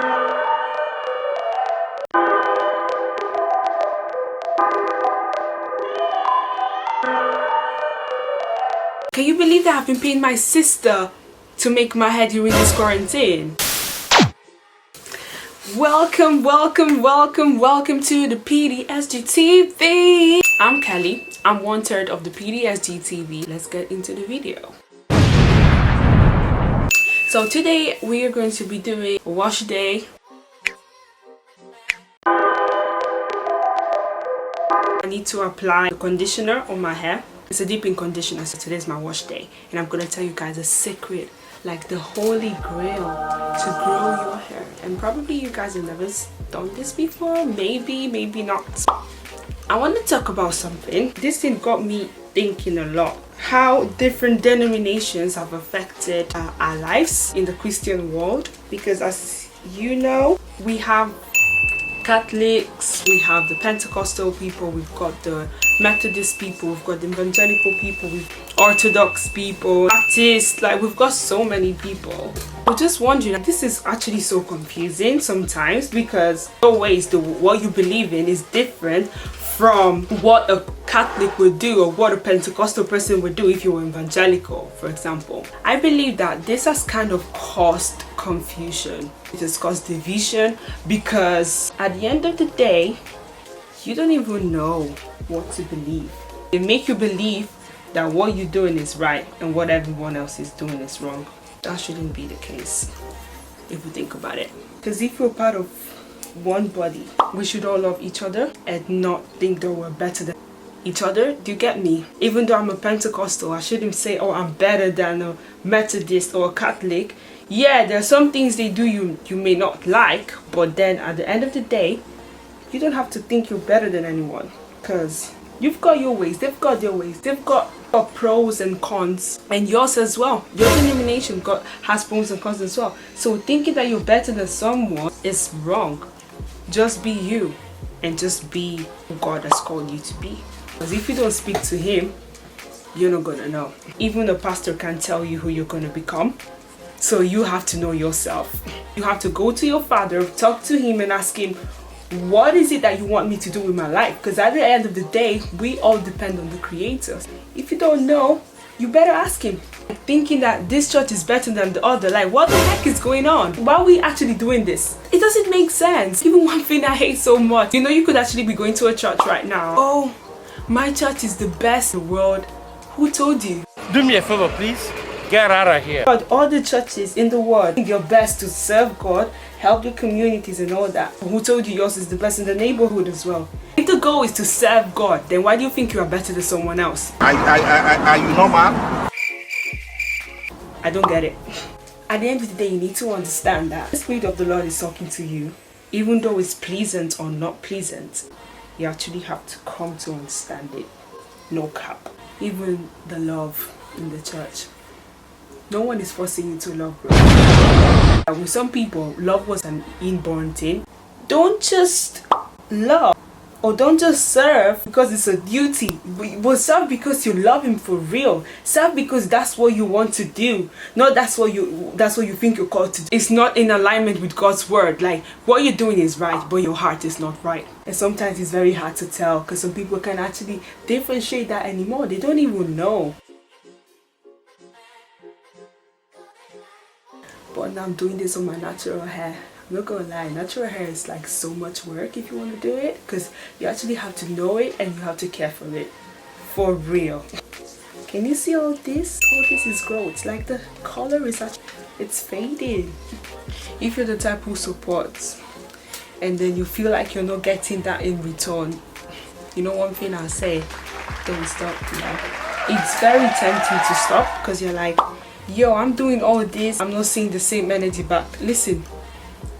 Can you believe that I've been paying my sister to make my hair during this quarantine? Welcome to the PDSG TV. I'm Kelly. I'm 1/3 of the PDSG TV. Let's get into the video. So today we are going to be doing a wash day. I need to apply the conditioner on my hair. It's a deep-in conditioner, so today's my wash day. And I'm gonna tell you guys a secret, like the holy grail to grow your hair. And probably you guys have never done this before, maybe not. I want to talk about something. This thing got me thinking a lot. How different denominations have affected our lives in the Christian world. Because as you know, we have Catholics, we have the Pentecostal people, we've got the Methodist people, we've got the evangelical people, we've Orthodox people, Baptists, like we've got so many people. I'm just wondering, like, this is actually so confusing sometimes because always what you believe in is different from what a Catholic would do or what a Pentecostal person would do if you were evangelical, for example. I believe that this has kind of caused confusion. It has caused division because at the end of the day, you don't even know what to believe. They make you believe that what you're doing is right and what everyone else is doing is wrong. That shouldn't be the case if we think about it. Because if we're part of one body, we should all love each other and not think that we're better than each other. Do you get me? Even though I'm a Pentecostal, I shouldn't say, oh, I'm better than a Methodist or a Catholic. Yeah, there are some things they do you may not like, but then at the end of the day, you don't have to think you're better than anyone, because you've got your ways, they've got their ways, they've got pros and cons, and yours as well. Your denomination has pros and cons as well. So thinking that you're better than someone is wrong. Just be you and just be who God has called you to be. Because if you don't speak to him, you're not gonna know. Even the pastor can't tell you who you're gonna become. So you have to know yourself. You have to go to your father, talk to him and ask him, what is it that you want me to do with my life? Because at the end of the day, we all depend on the Creator. If you don't know, you better ask him. Thinking that this church is better than the other, like what the heck is going on? Why are we actually doing this? It doesn't make sense. Even one thing I hate so much, you know, you could actually be going to a church right now. Oh, my church is the best in the world. Who told you? Do me a favor, please. Get out of here. But all the churches in the world do your best to serve God, help the communities and all that. Who told you yours is the best in the neighborhood as well? If the goal is to serve God, then why do you think you are better than someone else? Are you normal? I don't get it. At the end of the day, you need to understand that the Spirit of the Lord is talking to you. Even though it's pleasant or not pleasant, you actually have to come to understand it. No cap. Even the love in the church. No one is forcing you to love, bro. With some people, love was an inborn thing. Don't just love or don't just serve because it's a duty, but serve because you love him for real. Serve because that's what you want to do, not that's what you think you're called to do. It's not in alignment with God's word. Like what you're doing is right, but your heart is not right. And sometimes it's very hard to tell because some people can actually differentiate that anymore. They don't even know. But now I'm doing this on my natural hair. I'm not gonna lie, natural hair is like so much work if you want to do it, because you actually have to know it and you have to care for it. For real. Can you see all this? All this is growth. Like the color is actually, it's fading. If you're the type who supports and then you feel like you're not getting that in return, you know one thing I'll say, don't stop. It's very tempting to stop because you're like, yo, I'm doing all this, I'm not seeing the same energy back. Listen,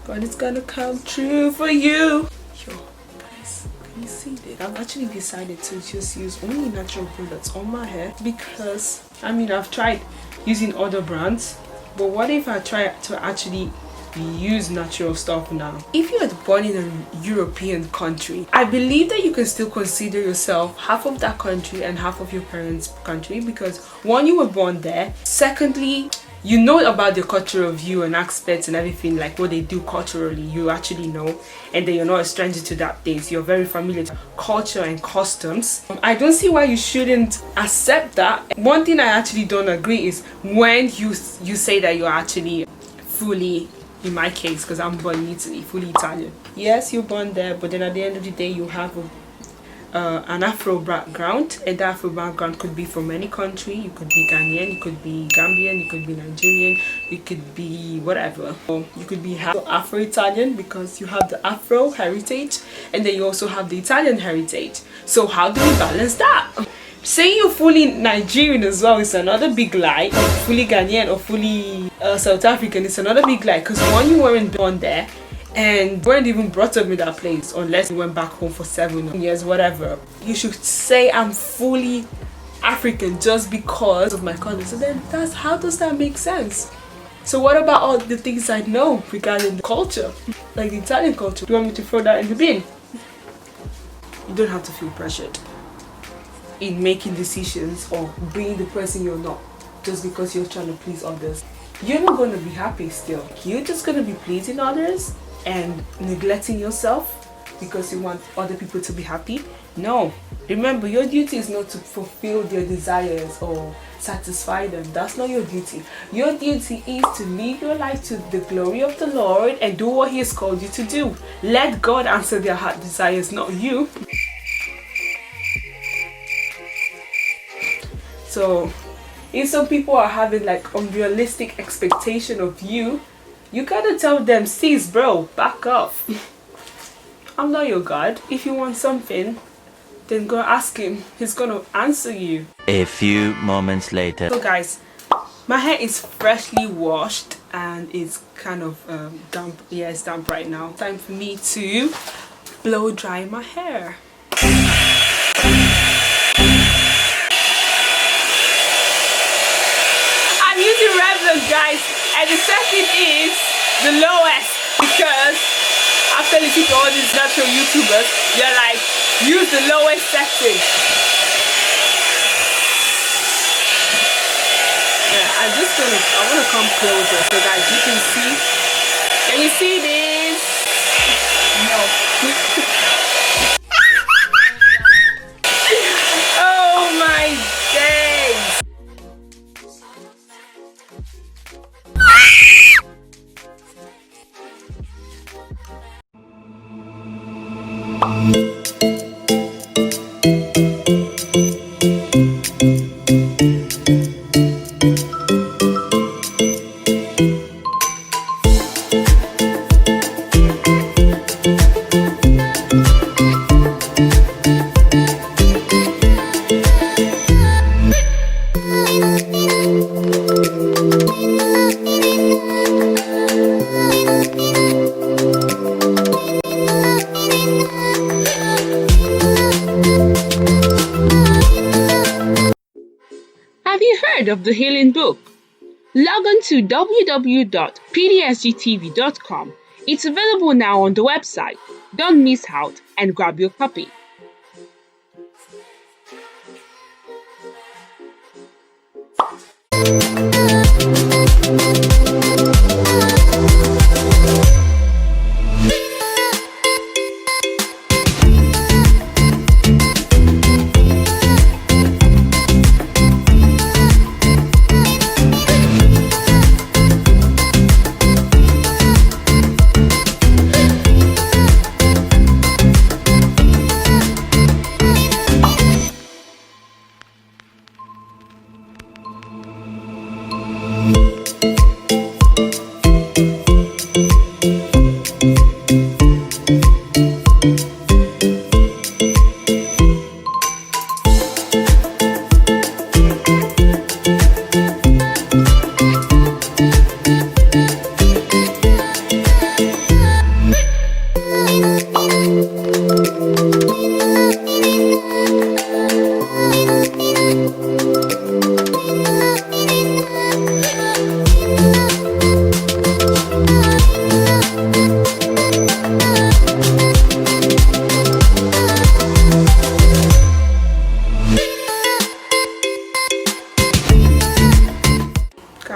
God is gonna come true for you. Yo, guys, can you see this? I've actually decided to just use only natural products on my hair because, I mean, I've tried using other brands, but what if I try to actually use natural stuff now? If you're born in a European country, I believe that you can still consider yourself half of that country and half of your parents' country, because one, you were born there, secondly, you know about the cultural view and aspects and everything, like what they do culturally, you actually know, and then you're not a stranger to that things, you're very familiar to culture and customs. I don't see why you shouldn't accept that. One thing I actually don't agree is when you say that you're actually fully, in my case, because I'm born in Italy, fully Italian. Yes, you're born there, but then at the end of the day you have an Afro background, and that Afro background could be from any country. You could be Ghanaian, you could be Gambian, you could be Nigerian, you could be whatever. Or you could be Afro-Italian because you have the Afro heritage, and then you also have the Italian heritage. So how do we balance that? Saying you're fully Nigerian as well is another big lie. Or fully Ghanaian or fully South African is another big lie, because one, you weren't born there and weren't even brought up in that place unless you went back home for 7 years, whatever. You should say I'm fully African just because of my color. So then how does that make sense? So what about all the things I know regarding the culture, like the Italian culture? Do you want me to throw that in the bin? You don't have to feel pressured in making decisions or being the person you're not just because you're trying to please others. You're not going to be happy still. You're just going to be pleasing others and neglecting yourself because you want other people to be happy. No, remember, your duty is not to fulfill their desires or satisfy them. That's not your duty. Your duty is to live your life to the glory of the Lord and do what He has called you to do. Let God answer their heart desires, not you. So if some people are having like unrealistic expectation of you, you gotta tell them, sis bro, back off. I'm not your God. If you want something, then go ask Him. He's gonna answer you. A few moments later. So guys, my hair is freshly washed and it's kind of damp. Yeah, it's damp right now. Time for me to blow dry my hair. Guys, and the setting is the lowest because after listening to all these natural YouTubers, they're like, use the lowest setting. Yeah, I want to come closer so guys you can see. Can you see this? No. Oh my days. Of the healing book, log on to www.pdsgtv.com. It's available now on the website. Don't miss out and grab your copy.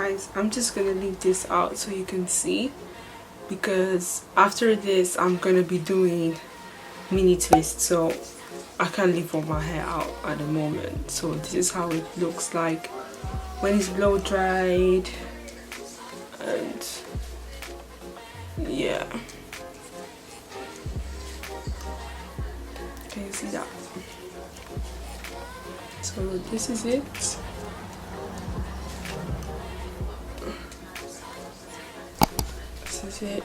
guys, I'm just gonna leave this out so you can see, because after this I'm gonna be doing mini twist, so I can't leave all my hair out at the moment. So this is how it looks like when it's blow dried. And yeah, can you see that? So this is it. This is it.